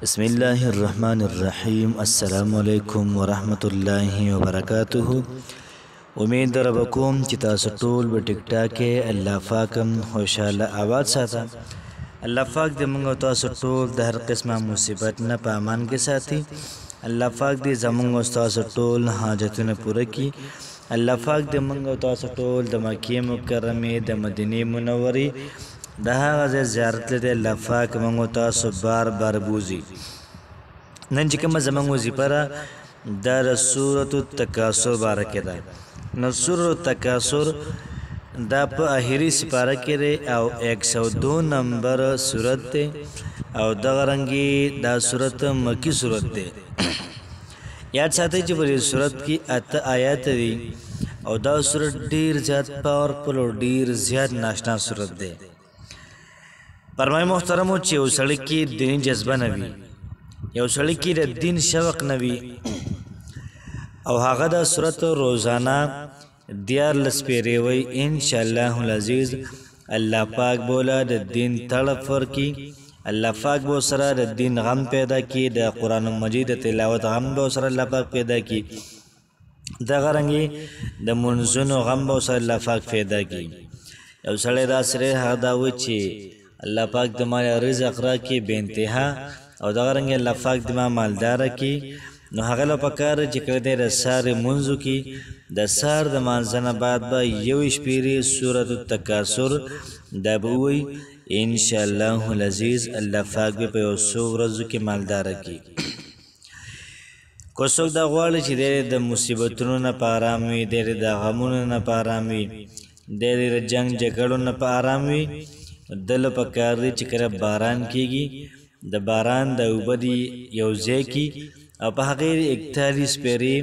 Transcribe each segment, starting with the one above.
بسم الله الرحمن الرحیم. السلام علیکم ورحمت الله وبرکاته. امید در بکوم چې تاسو ټول په ټیک ټاک کې الله پاکم خوشاله آباد ساته. الله پاک دې موږ او تاسو ټول د هر قسمه مصیبت نه په امان کې ساتي. الله پاک دې زموږ او تاسو ټول حاجتونه پوره کړي. الله پاک دې موږ او تاسو ټول د مکې مکرمه د مدینه منورې د هغه ځای زیارت لري. الله پاک موږ او تاسو بار بار بوزي. نن چې کومه زموږ وظیفه ده دا د سورة التکاثر باره کې ده. نو سورة التکاثر دا په آخري سپاره کې دی او 102 نمبر سورت دی او دغه رنګې دا سورت مکی سورت دی. یاد ساتئ چې په دې سورت کې 8 آیات دي او دا سورت ډیر زیات پاورفل او ډیر زیات ناشنا سورت دی. فرمای محترمو چې یو سړی کې دیني جذبه نه وي، یو سړی کې د دین شوق نه وي او هغه د سورت روزانه 14 پیرې وي، انشاءالله العزیز الله پاک بولا د دین تړپ ورکي. الله پاک بو سره د دین غم پیدا کی، د قرآن مجید تلاوت غم بو سره الله پاک پیدا کی، دغه رنګې د منځونو غم بو سره الله پاک پیدا کی. یو سړی دا سره هغه دا وایي چې الله پاک د مال رزق راکړي بې انتها او دغه رنګې الله پاک د ما مالدار کړي. نو هغه له پکار چې کله دی د سارې منځو کې د سار د مانځه نه بعد به 21 پیرې سورة التکاثر دا به ووایي انشاءالله العزیز الله پاک به په یو څو ورځو کې مالدار کړي. که څوک دا غواړي چې دی د مصیبتونو نه په ارام وي، دی د غمونو نه په ارام وي، دی د جنګ جګړو نه په ارام وي، دل پکار دی چې کله باران کیږي د باران د اوبه دی یو ځای کی او په هغې 41 پیرې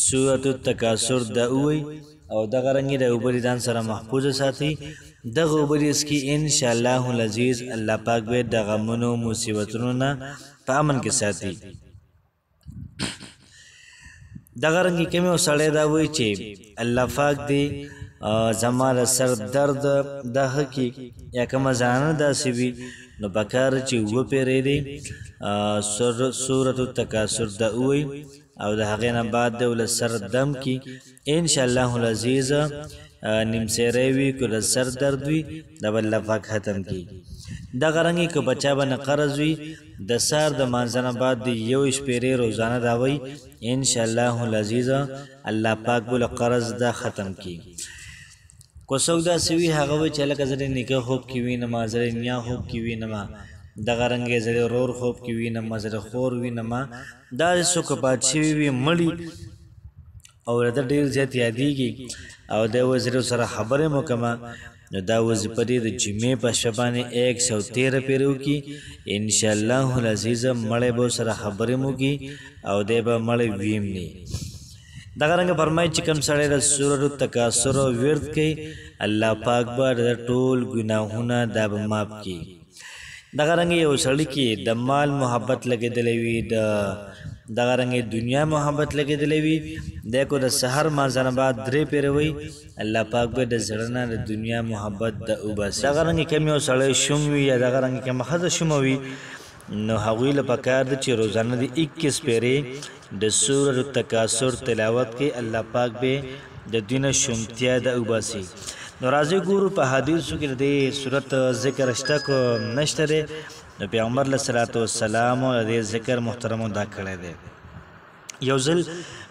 سورة التکاثر دا ووایي او دغه رنګې د اوبه دی ځان سره محفوظه ساتي. دغه اوبه دی څکي انشاءالله العزیز الله پاک به د غمونو مصیبتونو نه په امن کې ساتي. دغه رنګې کوم یو سړی دا وایي چې الله پاک دی زما د سر درد دا حقی یا کومه زنانه داسې وي نو پکار چې وپیرې دی سورة التکاثر دا ووایي او د هغې نه بعد د ول سر دم کی انشاءالله العزیز نیمسیری وي که د سر درد وي دا به الله پاک ختم کی. دغه رنګې که بچا به نه قرض وي د سار د مانځه نه بعد د 21 پیرې روزانه دا وایي انشاءالله العزیز الله پاک به له قرض دا ختم کی. کو څوک داسې وي هغه وایي چې هلکه زه د نیکه خوب کې وینمه، زه د نیا خوب کې وینمه، دغه رنګې زه د ورور خوب کې وینمه، زه د خور وینمه. داسې څوک پات شوي وي مړي او راته ډېر زیات یادېږي او دی وایي زه سره خبرې مو کومه نو دا وظیفه دی د جمعې په شپه باندې 113 پیرې وکړي انشاءالله العزیز مړی به سره خبرې مو وکړي او دی به مړی ویم نه. دغه رنګه فرمایي چې کوم سړی د سورة التکاثر ورد کوي الله پاک به د ټول ګناهونه دا به معاف کړي. دغه رنګې یو سړي کې د مال محبت لګېدلی وي، دغه رنګې دنیا محبت لګېدلی وي، دی کو د سحر مانځه نه بعد 3 پیرې وایي الله پاک به د زړه نه د دنیا محبت د وباسي. دغه رنګې کوم یو سړی شوم وي یا دغه رنګې کومه ښځه شومه وي نو هغوی له پکار ده چې روزانه د 21 پیرې د سورة التکاثر تلاوت کوي الله پاک به د دوی نه شومتیا د وباسي. نو راځئ ګورو په حدیثو کې د دې صورت ذکر شته که نشته دی. نو پیغمبر علیه صلات وسلام د دې ذکر محترمو دا کړی دی. یو ځل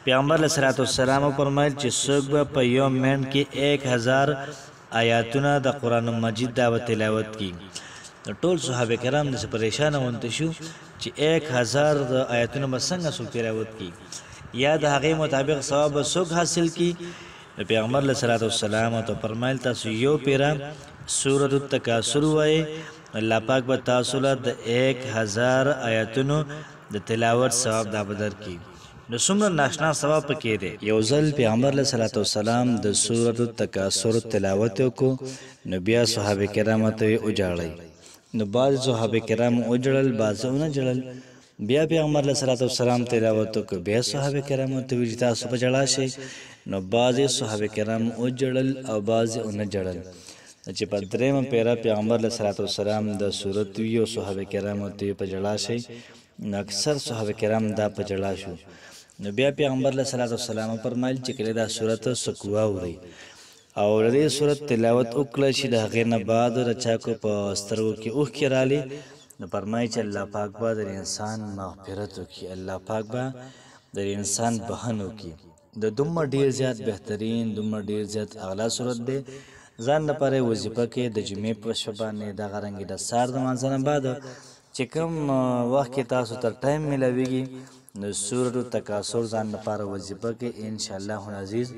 پیغمبر علیه صلات وسلام وفرمیل چې څوک به په یو منټ کې 1000 آیاتونه د قرآن مجید دا به تلاوت کړي. نو ټول صحابه کرام داسې پریشانه ونته شو چې 1000 آیاتونه به څنګه څوک تلاوت کړي یا د هغې مطابق ثواب به څوک حاصل کړي. نو پیغمبر علیه صلات وسلام ورته فرمیل تاسو یو پیره سورة التکاثر ووایئ الله پاک به تاسو له د 1000 آیاتونو د تلاوت ثواب دا به درکړي. نو څومره ناشنا ثواب پکې دی. یو ځل پیغمبر علیه صلات وسلام د سورة التکاثر تلاوت وکړو نو بیا صحابه کرامو ته یې وجاړئ. نو بعض صحابه کرام وجړل بعض ونه جړل. بیا پیغمبر علیه صلات وسلام تلاوت وکړو بیا صحابه کرامو ته ویل تاسو په جړا شئ. نو بعض صحابه کرام وجړل او بعض ونه جړل. چې په درېمه پیره پیغمبر علیه صلات وسلام د صورت وي او صحابه کرامو ته په ژړا شي، نو اکثر صحابه کرام دا په ژړا شو. نو بیا پیغمبر علیه صلات وسلام فرمایل چې کله دا صورت څوک واوري او د دې صورت تلاوت وکړه چې د هغې نه بعد د چا کو په سترګو کې اوښکې رالې، نو فرمایي چې الله پاک به د انسان مغفرت وکړي، الله پاک به د انسان بخښنه وکړي. د دومره ډېر زیات بهترین، دومره ډېر زیات اعلی صورت دی. ځان لپاره وظیفه کې د جمعې په شپه باندې دغه رنګې د سهار د لمانځه نه بعد چې کوم وخت کې تاسو ته ټایم میلاویږي، نو سورة التکاثر ځان لپاره وظیفه کې انشاءالله العزیز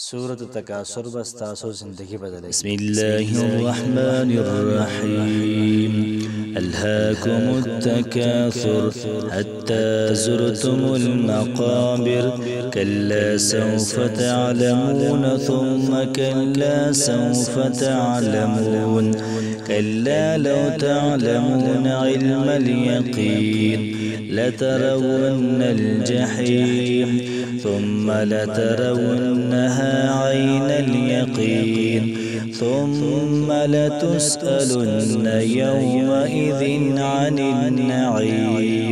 سورة التکاثر بس تاسو زندگی بدلوي. بسم الله الرحمن الرحيم. ألهاكم التكاثر حتى زرتم المقابر كلا سوف تعلمون ثم كلا سوف تعلمون كلا لو تعلمون علم اليقين لترون الجحيم ثم لترونها عين اليقين ثم لتسألن يومئذ عن النعيم.